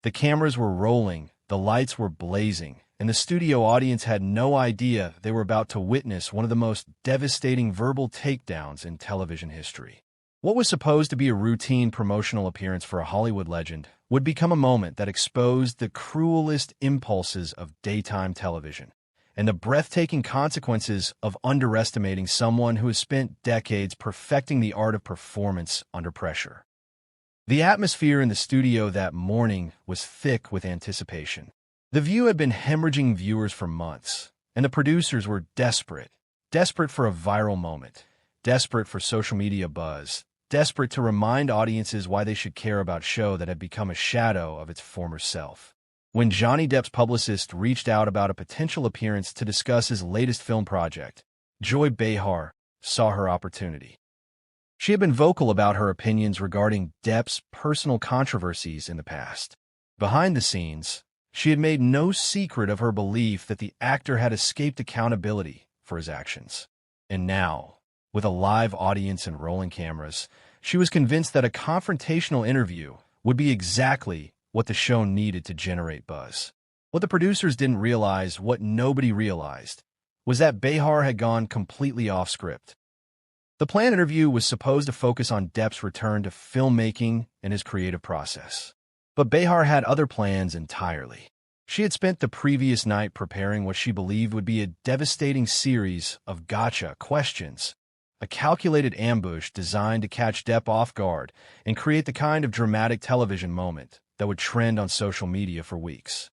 The cameras were rolling, the lights were blazing, and the studio audience had no idea they were about to witness one of the most devastating verbal takedowns in television history. What was supposed to be a routine promotional appearance for a Hollywood legend would become a moment that exposed the cruelest impulses of daytime television and the breathtaking consequences of underestimating someone who has spent decades perfecting the art of performance under pressure. The atmosphere in the studio that morning was thick with anticipation. The View had been hemorrhaging viewers for months, and the producers were desperate for a viral moment, desperate for social media buzz, desperate to remind audiences why they should care about a show that had become a shadow of its former self. When Johnny Depp's publicist reached out about a potential appearance to discuss his latest film project, Joy Behar saw her opportunity. She had been vocal about her opinions regarding Depp's personal controversies in the past. Behind the scenes, she had made no secret of her belief that the actor had escaped accountability for his actions. And now, with a live audience and rolling cameras, she was convinced that a confrontational interview would be exactly what the show needed to generate buzz. What the producers didn't realize, what nobody realized, was that Behar had gone completely off script. The planned interview was supposed to focus on Depp's return to filmmaking and his creative process. But Behar had other plans entirely. She had spent the previous night preparing what she believed would be a devastating series of gotcha questions, a calculated ambush designed to catch Depp off guard and create the kind of dramatic television moment that would trend on social media for weeks.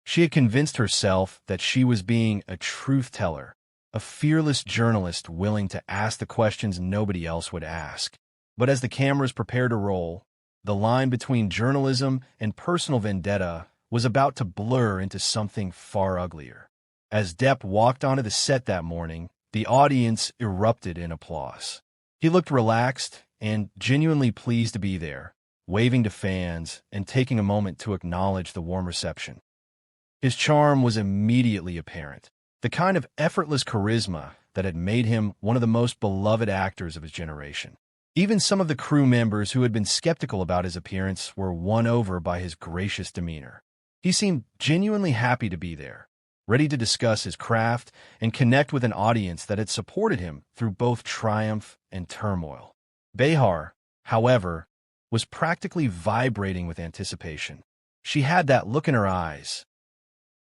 She had convinced herself that she was being a truth teller, a fearless journalist willing to ask the questions nobody else would ask. But as the cameras prepared to roll, the line between journalism and personal vendetta was about to blur into something far uglier. As Depp walked onto the set that morning, the audience erupted in applause. He looked relaxed and genuinely pleased to be there, waving to fans and taking a moment to acknowledge the warm reception. His charm was immediately apparent, the kind of effortless charisma that had made him one of the most beloved actors of his generation. Even some of the crew members who had been skeptical about his appearance were won over by his gracious demeanor. He seemed genuinely happy to be there, ready to discuss his craft and connect with an audience that had supported him through both triumph and turmoil. Behar, however, was practically vibrating with anticipation. She had that look in her eyes,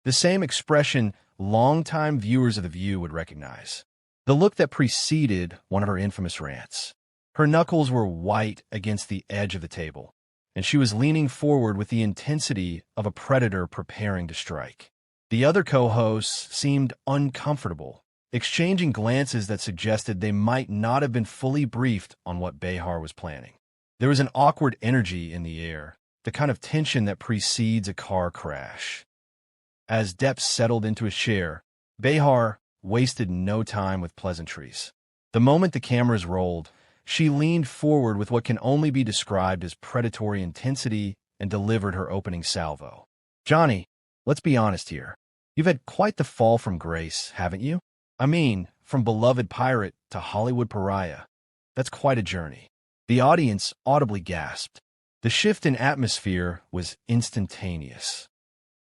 the same expression longtime viewers of The View would recognize, the look that preceded one of her infamous rants. Her knuckles were white against the edge of the table, and she was leaning forward with the intensity of a predator preparing to strike. The other co-hosts seemed uncomfortable, exchanging glances that suggested they might not have been fully briefed on what Behar was planning. There was an awkward energy in the air, the kind of tension that precedes a car crash. As Depp settled into his chair, Behar wasted no time with pleasantries. The moment the cameras rolled, she leaned forward with what can only be described as predatory intensity and delivered her opening salvo. "Johnny, let's be honest here. You've had quite the fall from grace, haven't you? I mean, from beloved pirate to Hollywood pariah. That's quite a journey." The audience audibly gasped. The shift in atmosphere was instantaneous.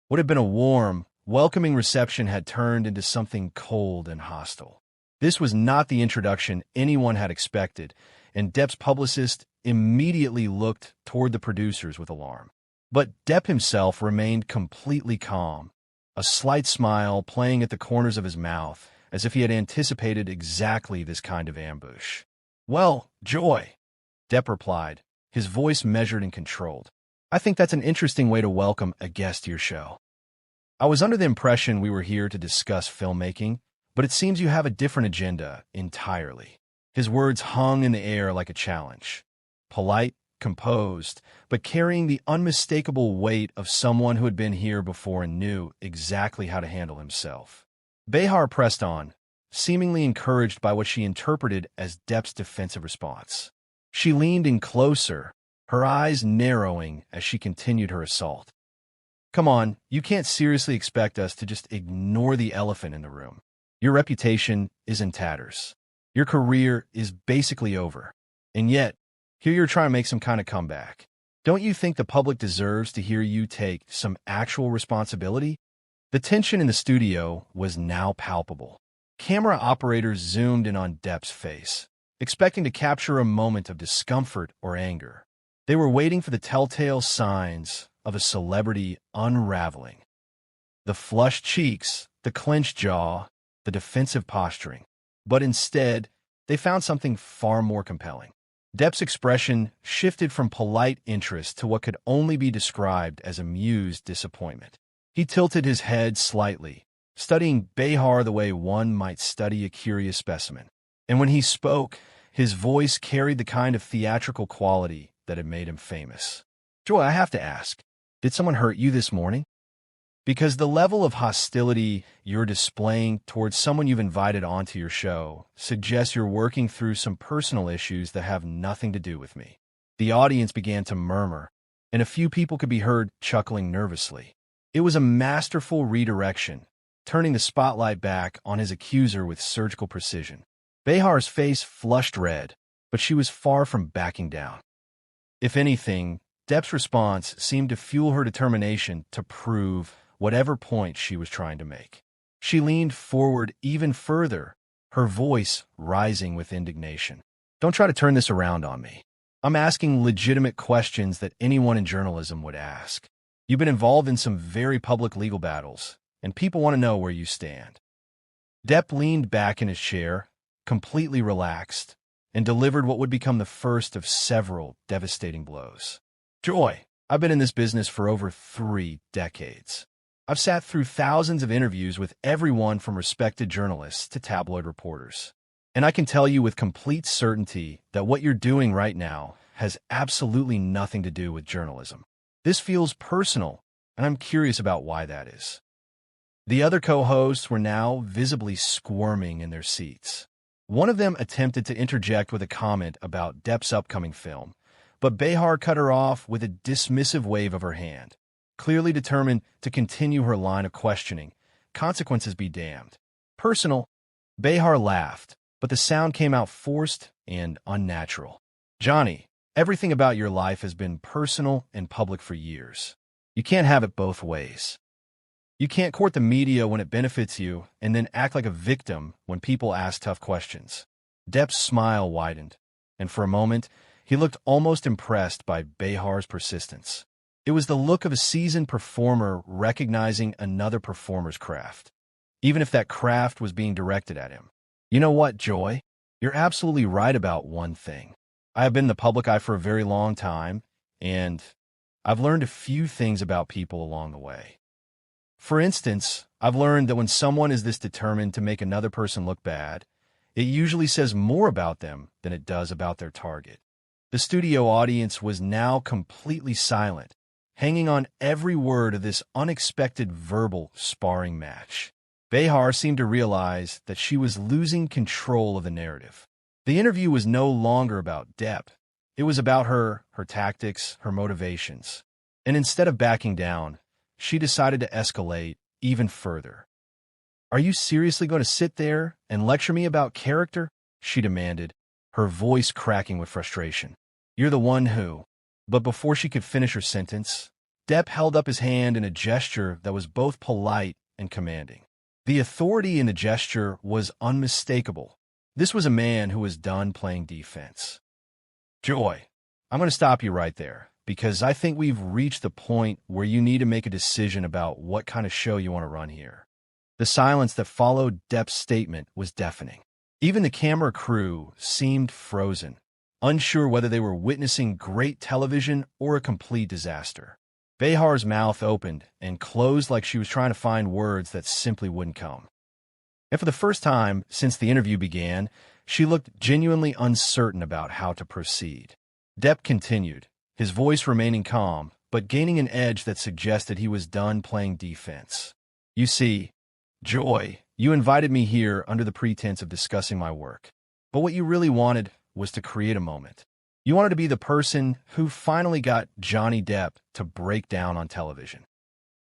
What had been a warm, welcoming reception had turned into something cold and hostile. This was not the introduction anyone had expected, and Depp's publicist immediately looked toward the producers with alarm. But Depp himself remained completely calm, a slight smile playing at the corners of his mouth, as if he had anticipated exactly this kind of ambush. "Well, Joy," Depp replied, his voice measured and controlled. "I think that's an interesting way to welcome a guest to your show. I was under the impression we were here to discuss filmmaking, but it seems you have a different agenda entirely." His words hung in the air like a challenge. Polite, composed, but carrying the unmistakable weight of someone who had been here before and knew exactly how to handle himself. Behar pressed on, seemingly encouraged by what she interpreted as Depp's defensive response. She leaned in closer, her eyes narrowing as she continued her assault. "Come on, you can't seriously expect us to just ignore the elephant in the room. Your reputation is in tatters. Your career is basically over. And yet, here you're trying to make some kind of comeback. Don't you think the public deserves to hear you take some actual responsibility? The tension in the studio was now palpable. Camera operators zoomed in on Depp's face, expecting to capture a moment of discomfort or anger. They were waiting for the telltale signs of a celebrity unraveling. The flushed cheeks, the clenched jaw, the defensive posturing. But instead, they found something far more compelling. Depp's expression shifted from polite interest to what could only be described as amused disappointment. He tilted his head slightly, studying Behar the way one might study a curious specimen. And when he spoke, his voice carried the kind of theatrical quality that had made him famous. Joy, I have to ask, did someone hurt you this morning? Because the level of hostility you're displaying towards someone you've invited onto your show suggests you're working through some personal issues that have nothing to do with me. The audience began to murmur, and a few people could be heard chuckling nervously. It was a masterful redirection, turning the spotlight back on his accuser with surgical precision. Behar's face flushed red, but she was far from backing down. If anything, Depp's response seemed to fuel her determination to prove whatever point she was trying to make. She leaned forward even further, her voice rising with indignation. Don't try to turn this around on me. I'm asking legitimate questions that anyone in journalism would ask. You've been involved in some very public legal battles, and people want to know where you stand. Depp leaned back in his chair, completely relaxed, and delivered what would become the first of several devastating blows. Joy, I've been in this business for over 3 decades. I've sat through thousands of interviews with everyone from respected journalists to tabloid reporters. And I can tell you with complete certainty that what you're doing right now has absolutely nothing to do with journalism. This feels personal, and I'm curious about why that is. The other co-hosts were now visibly squirming in their seats. One of them attempted to interject with a comment about Depp's upcoming film, but Behar cut her off with a dismissive wave of her hand, clearly determined to continue her line of questioning. Consequences be damned. Personal? Behar laughed, but the sound came out forced and unnatural. Johnny, everything about your life has been personal and public for years. You can't have it both ways. You can't court the media when it benefits you and then act like a victim when people ask tough questions. Depp's smile widened, and for a moment, he looked almost impressed by Behar's persistence. It was the look of a seasoned performer recognizing another performer's craft, even if that craft was being directed at him. You know what, Joy? You're absolutely right about one thing. I have been in the public eye for a very long time, and I've learned a few things about people along the way. For instance, I've learned that when someone is this determined to make another person look bad, it usually says more about them than it does about their target. The studio audience was now completely silent, hanging on every word of this unexpected verbal sparring match. Behar seemed to realize that she was losing control of the narrative. The interview was no longer about Depp. It was about her tactics, her motivations. And instead of backing down, she decided to escalate even further. Are you seriously going to sit there and lecture me about character? She demanded, her voice cracking with frustration. You're the one who... But before she could finish her sentence, Depp held up his hand in a gesture that was both polite and commanding. The authority in the gesture was unmistakable. This was a man who was done playing defense. Joy, I'm going to stop you right there, because I think we've reached the point where you need to make a decision about what kind of show you want to run here. The silence that followed Depp's statement was deafening. Even the camera crew seemed frozen, unsure whether they were witnessing great television or a complete disaster. Behar's mouth opened and closed like she was trying to find words that simply wouldn't come. And for the first time since the interview began, she looked genuinely uncertain about how to proceed. Depp continued, his voice remaining calm, but gaining an edge that suggested he was done playing defense. You see, Joy, you invited me here under the pretense of discussing my work. But what you really wanted was to create a moment. You wanted to be the person who finally got Johnny Depp to break down on television.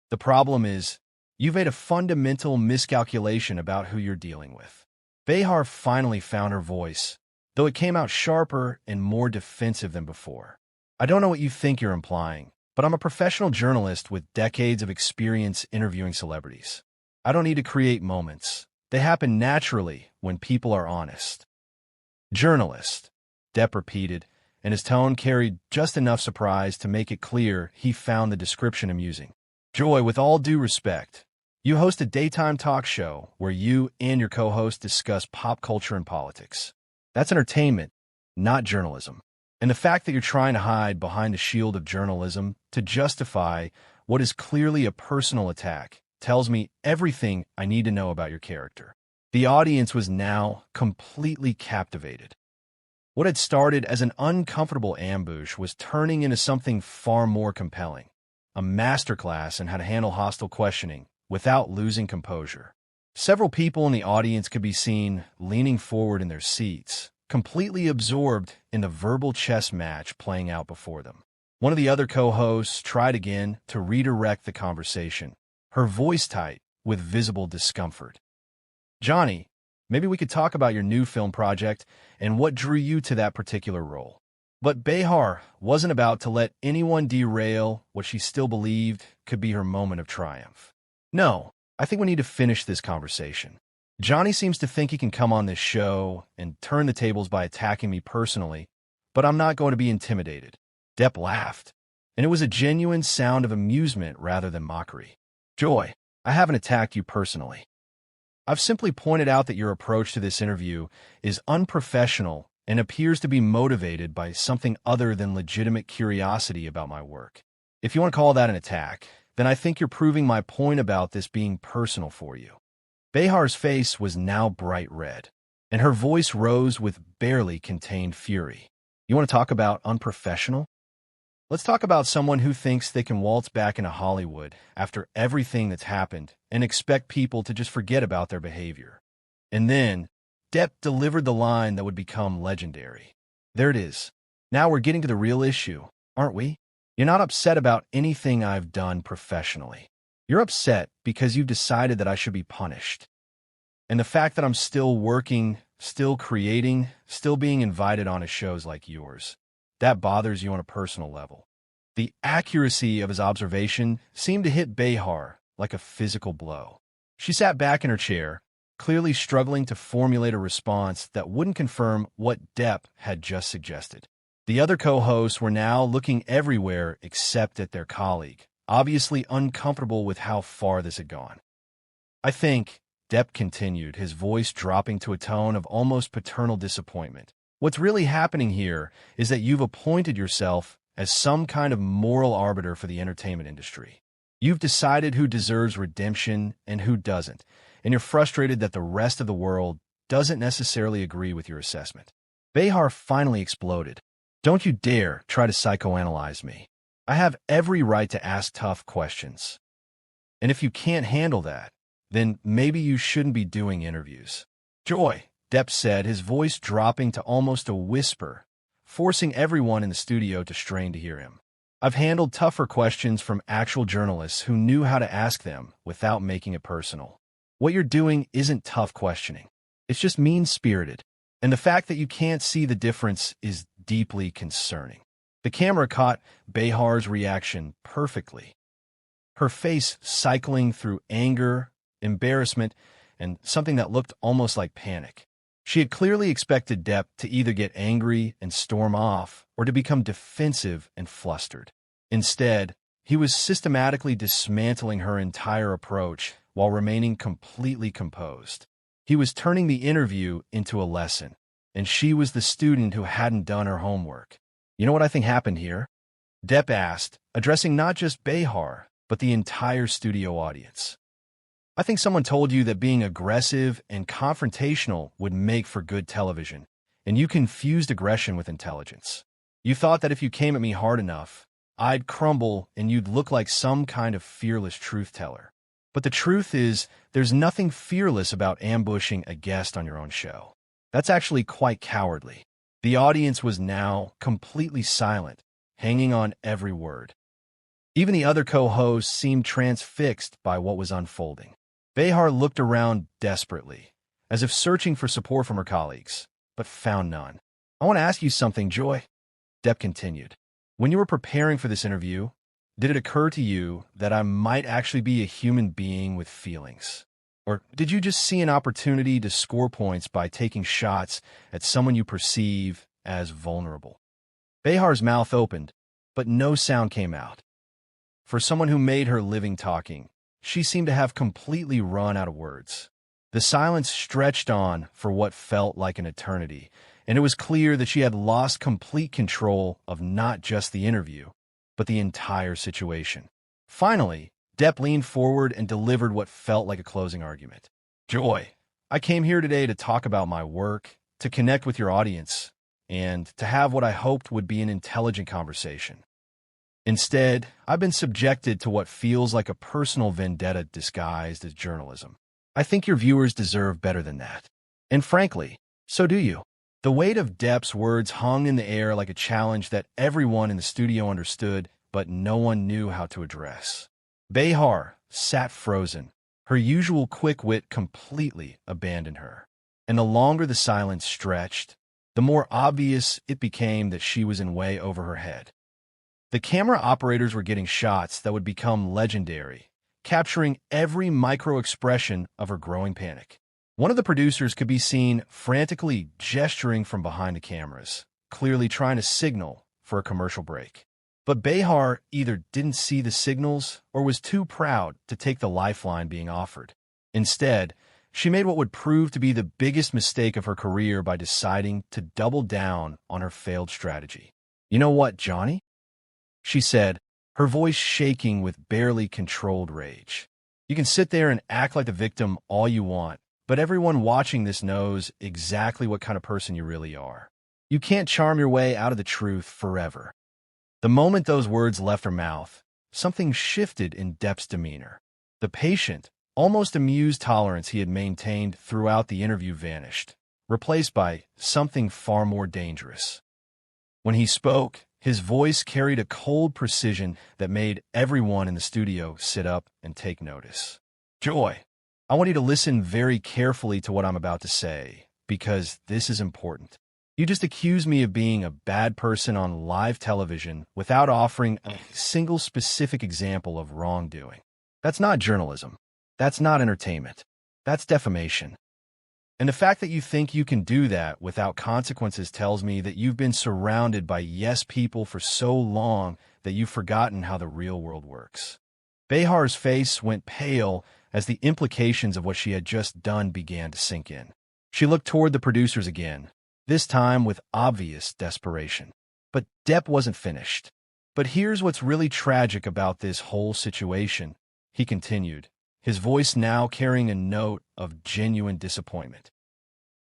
The problem is, you've made a fundamental miscalculation about who you're dealing with. Behar finally found her voice, though it came out sharper and more defensive than before. I don't know what you think you're implying, but I'm a professional journalist with decades of experience interviewing celebrities. I don't need to create moments. They happen naturally when people are honest. Journalist, Depp repeated, and his tone carried just enough surprise to make it clear he found the description amusing. Joy, with all due respect, you host a daytime talk show where you and your co-host discuss pop culture and politics. That's entertainment, not journalism. And the fact that you're trying to hide behind the shield of journalism to justify what is clearly a personal attack tells me everything I need to know about your character. The audience was now completely captivated. What had started as an uncomfortable ambush was turning into something far more compelling, a masterclass in how to handle hostile questioning without losing composure. Several people in the audience could be seen leaning forward in their seats, completely absorbed in the verbal chess match playing out before them. One of the other co-hosts tried again to redirect the conversation, her voice tight with visible discomfort. Johnny, maybe we could talk about your new film project and what drew you to that particular role. But Behar wasn't about to let anyone derail what she still believed could be her moment of triumph. No, I think we need to finish this conversation. Johnny seems to think he can come on this show and turn the tables by attacking me personally, but I'm not going to be intimidated. Depp laughed, and it was a genuine sound of amusement rather than mockery. Joy, I haven't attacked you personally. I've simply pointed out that your approach to this interview is unprofessional and appears to be motivated by something other than legitimate curiosity about my work. If you want to call that an attack, then I think you're proving my point about this being personal for you. Behar's face was now bright red, and her voice rose with barely contained fury. You want to talk about unprofessional? Let's talk about someone who thinks they can waltz back into Hollywood after everything that's happened and expect people to just forget about their behavior. And then, Depp delivered the line that would become legendary. There it is. Now we're getting to the real issue, aren't we? You're not upset about anything I've done professionally. You're upset because you've decided that I should be punished. And the fact that I'm still working, still creating, still being invited onto shows like yours, that bothers you on a personal level. The accuracy of his observation seemed to hit Behar like a physical blow. She sat back in her chair, clearly struggling to formulate a response that wouldn't confirm what Depp had just suggested. The other co-hosts were now looking everywhere except at their colleague, obviously uncomfortable with how far this had gone. I think, Depp continued, his voice dropping to a tone of almost paternal disappointment, what's really happening here is that you've appointed yourself as some kind of moral arbiter for the entertainment industry. You've decided who deserves redemption and who doesn't, and you're frustrated that the rest of the world doesn't necessarily agree with your assessment. Behar finally exploded. Don't you dare try to psychoanalyze me. I have every right to ask tough questions. And if you can't handle that, then maybe you shouldn't be doing interviews. Joy, Depp said, his voice dropping to almost a whisper, forcing everyone in the studio to strain to hear him. I've handled tougher questions from actual journalists who knew how to ask them without making it personal. What you're doing isn't tough questioning. It's just mean-spirited. And the fact that you can't see the difference is deeply concerning. The camera caught Behar's reaction perfectly. Her face cycling through anger, embarrassment, and something that looked almost like panic. She had clearly expected Depp to either get angry and storm off or to become defensive and flustered. Instead, he was systematically dismantling her entire approach while remaining completely composed. He was turning the interview into a lesson, and she was the student who hadn't done her homework. You know what I think happened here? Depp asked, addressing not just Behar, but the entire studio audience. I think someone told you that being aggressive and confrontational would make for good television, and you confused aggression with intelligence. You thought that if you came at me hard enough, I'd crumble and you'd look like some kind of fearless truth-teller. But the truth is, there's nothing fearless about ambushing a guest on your own show. That's actually quite cowardly. The audience was now completely silent, hanging on every word. Even the other co-hosts seemed transfixed by what was unfolding. Behar looked around desperately, as if searching for support from her colleagues, but found none. I want to ask you something, Joy, Depp continued. When you were preparing for this interview, did it occur to you that I might actually be a human being with feelings? Or did you just see an opportunity to score points by taking shots at someone you perceive as vulnerable? Behar's mouth opened, but no sound came out. For someone who made her living talking, she seemed to have completely run out of words. The silence stretched on for what felt like an eternity, and it was clear that she had lost complete control of not just the interview, but the entire situation. Finally, Depp leaned forward and delivered what felt like a closing argument. Joy, I came here today to talk about my work, to connect with your audience, and to have what I hoped would be an intelligent conversation. Instead, I've been subjected to what feels like a personal vendetta disguised as journalism. I think your viewers deserve better than that. And frankly, so do you. The weight of Depp's words hung in the air like a challenge that everyone in the studio understood, but no one knew how to address. Behar sat frozen. Her usual quick wit completely abandoned her. And the longer the silence stretched, the more obvious it became that she was in way over her head. The camera operators were getting shots that would become legendary, capturing every micro-expression of her growing panic. One of the producers could be seen frantically gesturing from behind the cameras, clearly trying to signal for a commercial break. But Behar either didn't see the signals or was too proud to take the lifeline being offered. Instead, she made what would prove to be the biggest mistake of her career by deciding to double down on her failed strategy. "You know what, Johnny?" she said, her voice shaking with barely controlled rage. "You can sit there and act like the victim all you want, but everyone watching this knows exactly what kind of person you really are. You can't charm your way out of the truth forever." The moment those words left her mouth, something shifted in Depp's demeanor. The patient, almost amused tolerance he had maintained throughout the interview vanished, replaced by something far more dangerous. When he spoke, his voice carried a cold precision that made everyone in the studio sit up and take notice. "Joy, I want you to listen very carefully to what I'm about to say, because this is important. You just accused me of being a bad person on live television without offering a single specific example of wrongdoing. That's not journalism. That's not entertainment. That's defamation. And the fact that you think you can do that without consequences tells me that you've been surrounded by yes people for so long that you've forgotten how the real world works." Behar's face went pale as the implications of what she had just done began to sink in. She looked toward the producers again, this time with obvious desperation. But Depp wasn't finished. "But here's what's really tragic about this whole situation," he continued, his voice now carrying a note of genuine disappointment.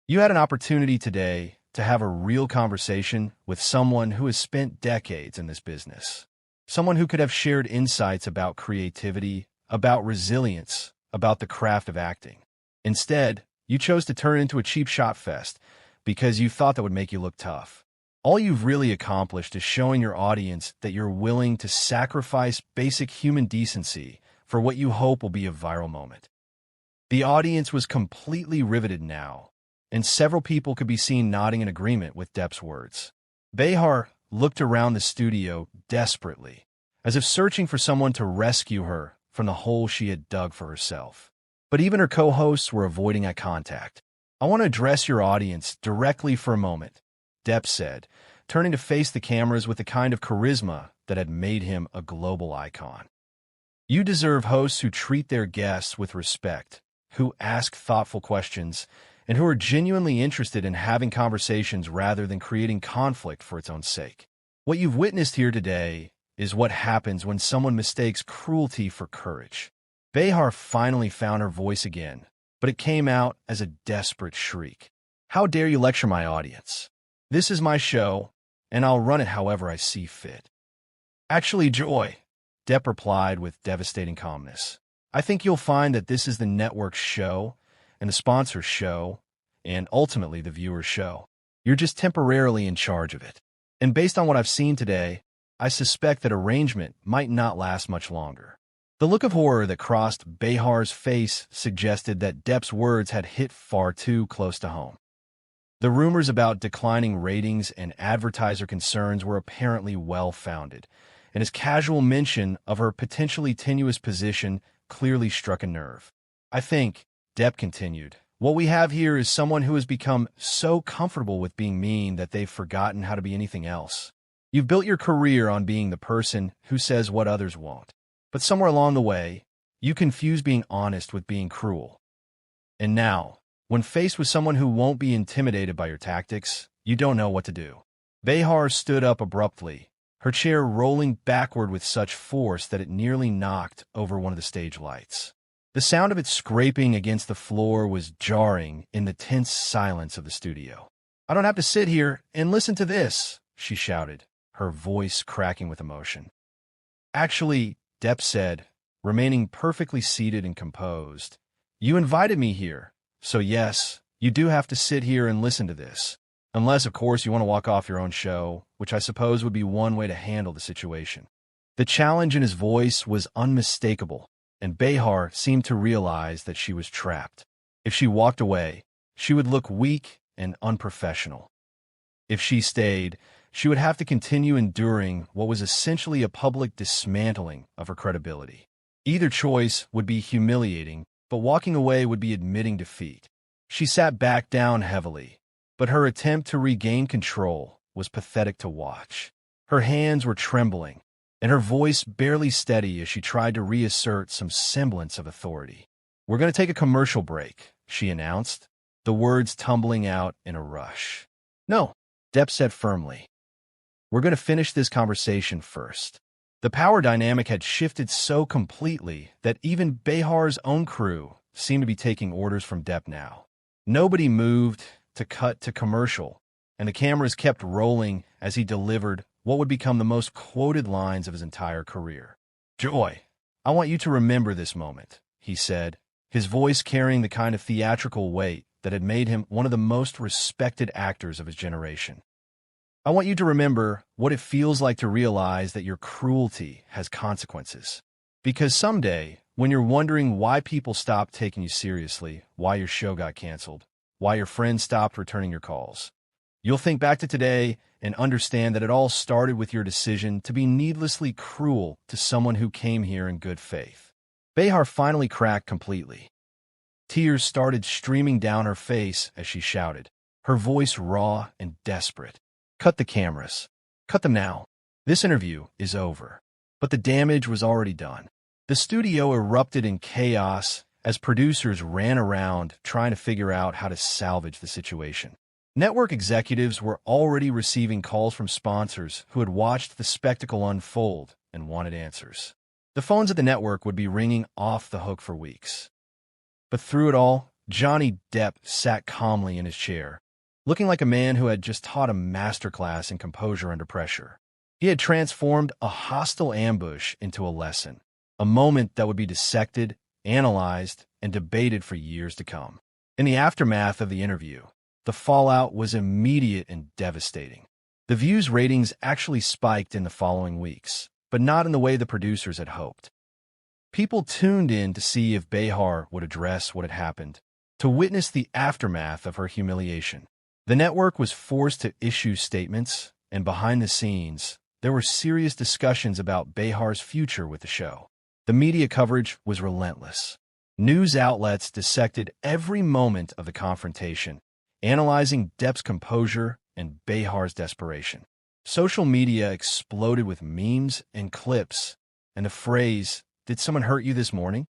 "You had an opportunity today to have a real conversation with someone who has spent decades in this business, someone who could have shared insights about creativity, about resilience, about the craft of acting. Instead, you chose to turn it into a cheap shot fest because you thought that would make you look tough. All you've really accomplished is showing your audience that you're willing to sacrifice basic human decency for what you hope will be a viral moment." The audience was completely riveted now, and several people could be seen nodding in agreement with Depp's words. Behar looked around the studio desperately, as if searching for someone to rescue her from the hole she had dug for herself. But even her co-hosts were avoiding eye contact. "I want to address your audience directly for a moment," Depp said, turning to face the cameras with the kind of charisma that had made him a global icon. "You deserve hosts who treat their guests with respect, who ask thoughtful questions, and who are genuinely interested in having conversations rather than creating conflict for its own sake. What you've witnessed here today is what happens when someone mistakes cruelty for courage." Behar finally found her voice again, but it came out as a desperate shriek. "How dare you lecture my audience? This is my show, and I'll run it however I see fit." "Actually, Joy," Depp replied with devastating calmness, "I think you'll find that this is the network's show, and the sponsor's show, and ultimately the viewer's show. You're just temporarily in charge of it. And based on what I've seen today, I suspect that arrangement might not last much longer." The look of horror that crossed Behar's face suggested that Depp's words had hit far too close to home. The rumors about declining ratings and advertiser concerns were apparently well-founded, and his casual mention of her potentially tenuous position clearly struck a nerve. "I think," Depp continued, "what we have here is someone who has become so comfortable with being mean that they've forgotten how to be anything else. You've built your career on being the person who says what others won't. But somewhere along the way, you confuse being honest with being cruel. And now, when faced with someone who won't be intimidated by your tactics, you don't know what to do." Behar stood up abruptly, her chair rolling backward with such force that it nearly knocked over one of the stage lights. The sound of it scraping against the floor was jarring in the tense silence of the studio. "I don't have to sit here and listen to this," she shouted, her voice cracking with emotion. "Actually," Depp said, remaining perfectly seated and composed, "you invited me here, so yes, you do have to sit here and listen to this. Unless, of course, you want to walk off your own show, which I suppose would be one way to handle the situation." The challenge in his voice was unmistakable, and Behar seemed to realize that she was trapped. If she walked away, she would look weak and unprofessional. If she stayed, she would have to continue enduring what was essentially a public dismantling of her credibility. Either choice would be humiliating, but walking away would be admitting defeat. She sat back down heavily, but her attempt to regain control was pathetic to watch. Her hands were trembling, and her voice barely steady as she tried to reassert some semblance of authority. "We're going to take a commercial break," she announced, the words tumbling out in a rush. "No," Depp said firmly. "We're going to finish this conversation first." The power dynamic had shifted so completely that even Behar's own crew seemed to be taking orders from Depp now. Nobody moved to cut to commercial, and the cameras kept rolling as he delivered what would become the most quoted lines of his entire career. "Joy, I want you to remember this moment," he said, his voice carrying the kind of theatrical weight that had made him one of the most respected actors of his generation. "I want you to remember what it feels like to realize that your cruelty has consequences. Because someday, when you're wondering why people stopped taking you seriously, why your show got canceled, why your friends stopped returning your calls, you'll think back to today and understand that it all started with your decision to be needlessly cruel to someone who came here in good faith." Behar finally cracked completely. Tears started streaming down her face as she shouted, her voice raw and desperate. "Cut the cameras. Cut them now. This interview is over." But the damage was already done. The studio erupted in chaos as producers ran around trying to figure out how to salvage the situation. Network executives were already receiving calls from sponsors who had watched the spectacle unfold and wanted answers. The phones at the network would be ringing off the hook for weeks. But through it all, Johnny Depp sat calmly in his chair, looking like a man who had just taught a masterclass in composure under pressure. He had transformed a hostile ambush into a lesson, a moment that would be dissected, analyzed, and debated for years to come. In the aftermath of the interview, the fallout was immediate and devastating. The View's ratings actually spiked in the following weeks, but not in the way the producers had hoped. People tuned in to see if Behar would address what had happened, to witness the aftermath of her humiliation. The network was forced to issue statements, and behind the scenes, there were serious discussions about Behar's future with the show. The media coverage was relentless. News outlets dissected every moment of the confrontation, analyzing Depp's composure and Behar's desperation. Social media exploded with memes and clips, and the phrase, "Did someone hurt you this morning?"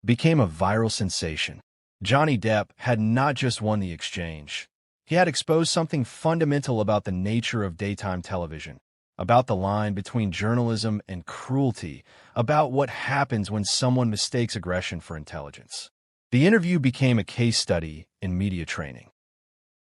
became a viral sensation. Johnny Depp had not just won the exchange. He had exposed something fundamental about the nature of daytime television, about the line between journalism and cruelty, about what happens when someone mistakes aggression for intelligence. The interview became a case study in media training.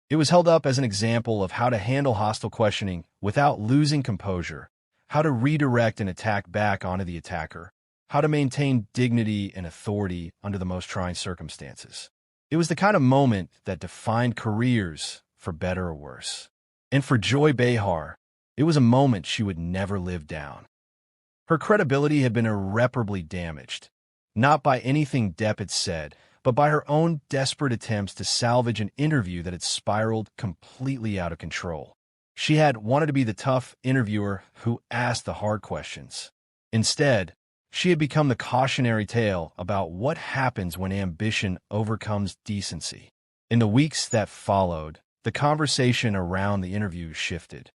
It was held up as an example of how to handle hostile questioning without losing composure, how to redirect an attack back onto the attacker, how to maintain dignity and authority under the most trying circumstances. It was the kind of moment that defined careers, for better or worse. And for Joy Behar, it was a moment she would never live down. Her credibility had been irreparably damaged, not by anything Depp had said, but by her own desperate attempts to salvage an interview that had spiraled completely out of control. She had wanted to be the tough interviewer who asked the hard questions. Instead, she had become the cautionary tale about what happens when ambition overcomes decency. In the weeks that followed, the conversation around the interview shifted.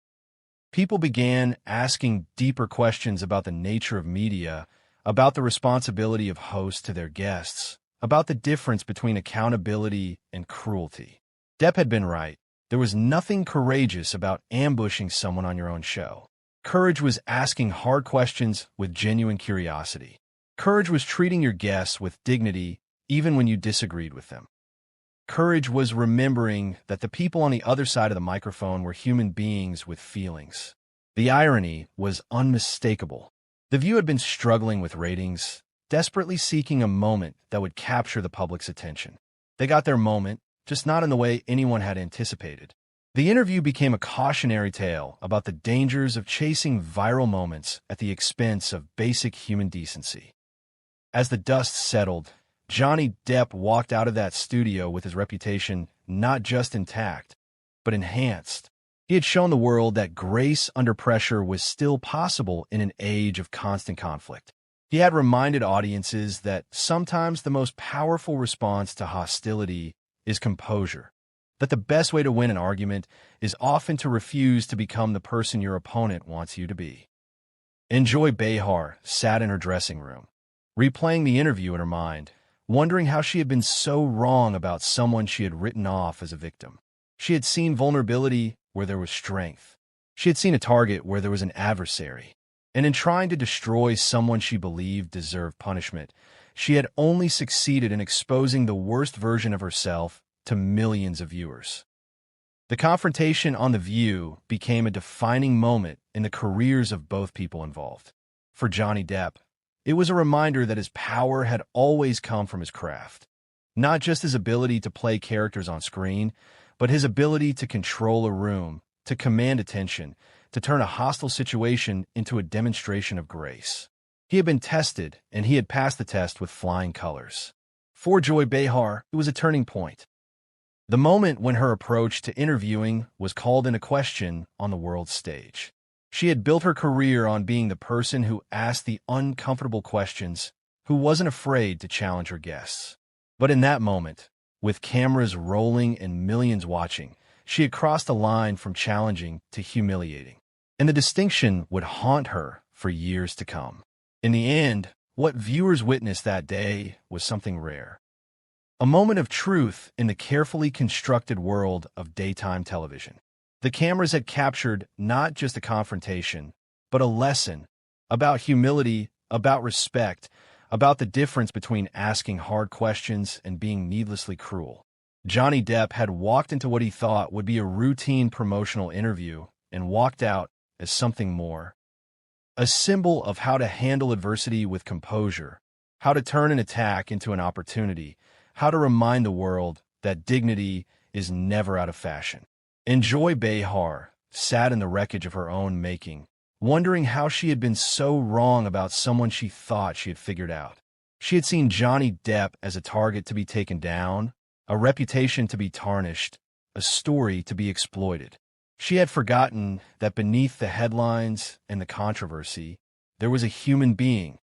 People began asking deeper questions about the nature of media, about the responsibility of hosts to their guests, about the difference between accountability and cruelty. Depp had been right. There was nothing courageous about ambushing someone on your own show. Courage was asking hard questions with genuine curiosity. Courage was treating your guests with dignity even when you disagreed with them. Courage was remembering that the people on the other side of the microphone were human beings with feelings. The irony was unmistakable. The View had been struggling with ratings, desperately seeking a moment that would capture the public's attention. They got their moment, just not in the way anyone had anticipated. The interview became a cautionary tale about the dangers of chasing viral moments at the expense of basic human decency. As the dust settled, Johnny Depp walked out of that studio with his reputation not just intact, but enhanced. He had shown the world that grace under pressure was still possible in an age of constant conflict. He had reminded audiences that sometimes the most powerful response to hostility is composure, that the best way to win an argument is often to refuse to become the person your opponent wants you to be. Joy Behar sat in her dressing room, replaying the interview in her mind, wondering how she had been so wrong about someone she had written off as a victim. She had seen vulnerability where there was strength. She had seen a target where there was an adversary. And in trying to destroy someone she believed deserved punishment, she had only succeeded in exposing the worst version of herself to millions of viewers. The confrontation on The View became a defining moment in the careers of both people involved. For Johnny Depp, it was a reminder that his power had always come from his craft, not just his ability to play characters on screen, but his ability to control a room, to command attention, to turn a hostile situation into a demonstration of grace. He had been tested, and he had passed the test with flying colors. For Joy Behar, it was a turning point. The moment when her approach to interviewing was called into question on the world stage. She had built her career on being the person who asked the uncomfortable questions, who wasn't afraid to challenge her guests. But in that moment, with cameras rolling and millions watching, she had crossed a line from challenging to humiliating. And the distinction would haunt her for years to come. In the end, what viewers witnessed that day was something rare. A moment of truth in the carefully constructed world of daytime television. The cameras had captured not just a confrontation, but a lesson about humility, about respect, about the difference between asking hard questions and being needlessly cruel. Johnny Depp had walked into what he thought would be a routine promotional interview and walked out as something more. A symbol of how to handle adversity with composure, how to turn an attack into an opportunity, how to remind the world that dignity is never out of fashion. Joy Behar sat in the wreckage of her own making, wondering how she had been so wrong about someone she thought she had figured out. She had seen Johnny Depp as a target to be taken down, a reputation to be tarnished, a story to be exploited. She had forgotten that beneath the headlines and the controversy, there was a human being,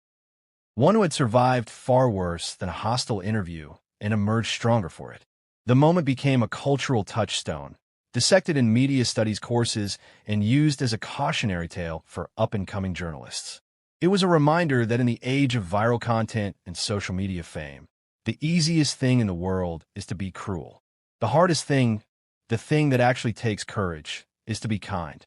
one who had survived far worse than a hostile interview and emerged stronger for it. The moment became a cultural touchstone, dissected in media studies courses and used as a cautionary tale for up-and-coming journalists. It was a reminder that in the age of viral content and social media fame, the easiest thing in the world is to be cruel. The hardest thing, the thing that actually takes courage, is to be kind.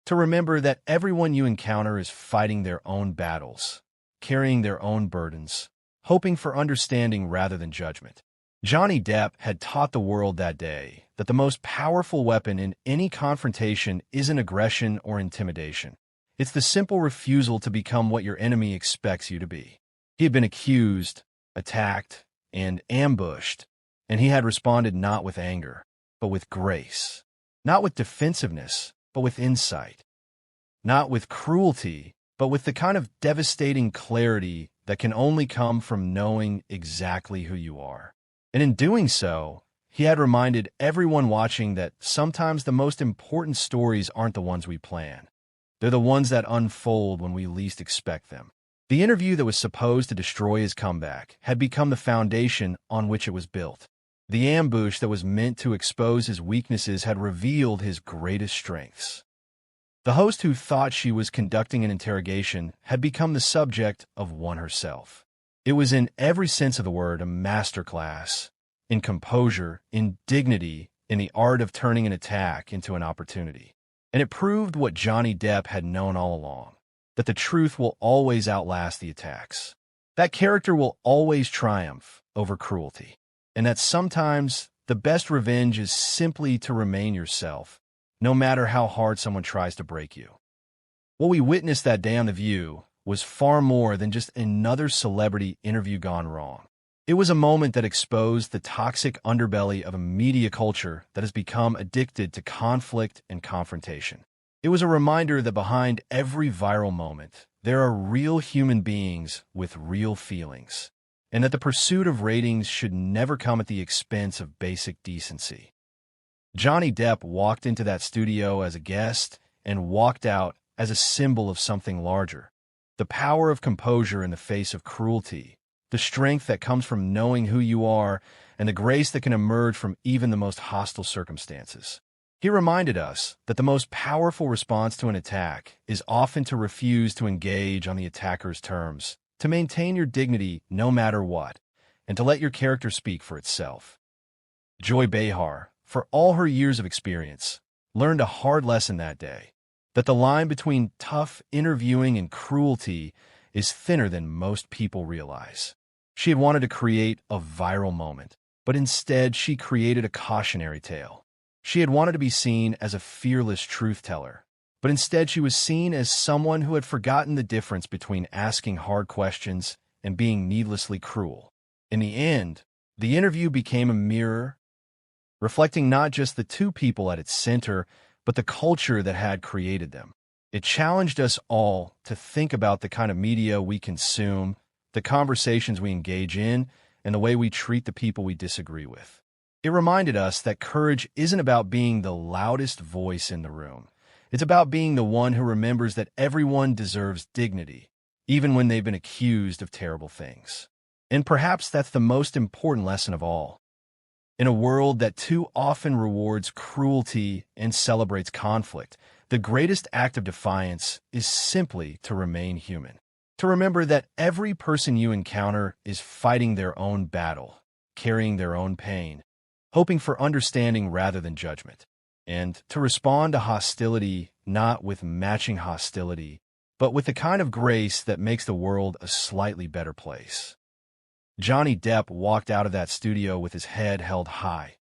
To remember that everyone you encounter is fighting their own battles, carrying their own burdens, hoping for understanding rather than judgment. Johnny Depp had taught the world that day that the most powerful weapon in any confrontation isn't aggression or intimidation. It's the simple refusal to become what your enemy expects you to be. He had been accused, attacked, and ambushed, and he had responded not with anger, but with grace. Not with defensiveness, but with insight. Not with cruelty, but with the kind of devastating clarity that can only come from knowing exactly who you are. And in doing so, he had reminded everyone watching that sometimes the most important stories aren't the ones we plan. They're the ones that unfold when we least expect them. The interview that was supposed to destroy his comeback had become the foundation on which it was built. The ambush that was meant to expose his weaknesses had revealed his greatest strengths. The host who thought she was conducting an interrogation had become the subject of one herself. It was in every sense of the word a masterclass in composure, in dignity, in the art of turning an attack into an opportunity. And it proved what Johnny Depp had known all along, that the truth will always outlast the attacks. That character will always triumph over cruelty. And that sometimes the best revenge is simply to remain yourself, no matter how hard someone tries to break you. What we witnessed that day on The View was far more than just another celebrity interview gone wrong. It was a moment that exposed the toxic underbelly of a media culture that has become addicted to conflict and confrontation. It was a reminder that behind every viral moment, there are real human beings with real feelings, and that the pursuit of ratings should never come at the expense of basic decency. Johnny Depp walked into that studio as a guest and walked out as a symbol of something larger. The power of composure in the face of cruelty, the strength that comes from knowing who you are, and the grace that can emerge from even the most hostile circumstances. He reminded us that the most powerful response to an attack is often to refuse to engage on the attacker's terms, to maintain your dignity no matter what, and to let your character speak for itself. Joy Behar, for all her years of experience, learned a hard lesson that day, that the line between tough interviewing and cruelty is thinner than most people realize. She had wanted to create a viral moment, but instead she created a cautionary tale. She had wanted to be seen as a fearless truth-teller, but instead she was seen as someone who had forgotten the difference between asking hard questions and being needlessly cruel. In the end, the interview became a mirror, reflecting not just the two people at its center, but the culture that had created them. It challenged us all to think about the kind of media we consume, the conversations we engage in, and the way we treat the people we disagree with. It reminded us that courage isn't about being the loudest voice in the room. It's about being the one who remembers that everyone deserves dignity, even when they've been accused of terrible things. And perhaps that's the most important lesson of all. In a world that too often rewards cruelty and celebrates conflict, the greatest act of defiance is simply to remain human. To remember that every person you encounter is fighting their own battle, carrying their own pain, hoping for understanding rather than judgment. And to respond to hostility not with matching hostility, but with the kind of grace that makes the world a slightly better place. Johnny Depp walked out of that studio with his head held high,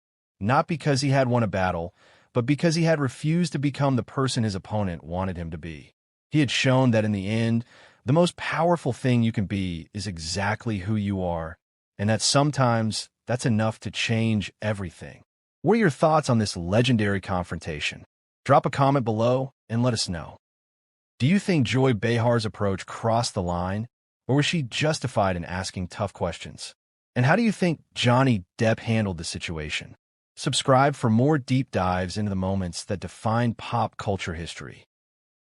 not because he had won a battle, but because he had refused to become the person his opponent wanted him to be. He had shown that in the end, the most powerful thing you can be is exactly who you are, and that sometimes that's enough to change everything. What are your thoughts on this legendary confrontation? Drop a comment below and let us know. Do you think Joy Behar's approach crossed the line, or was she justified in asking tough questions? And how do you think Johnny Depp handled the situation? Subscribe for more deep dives into the moments that define pop culture history.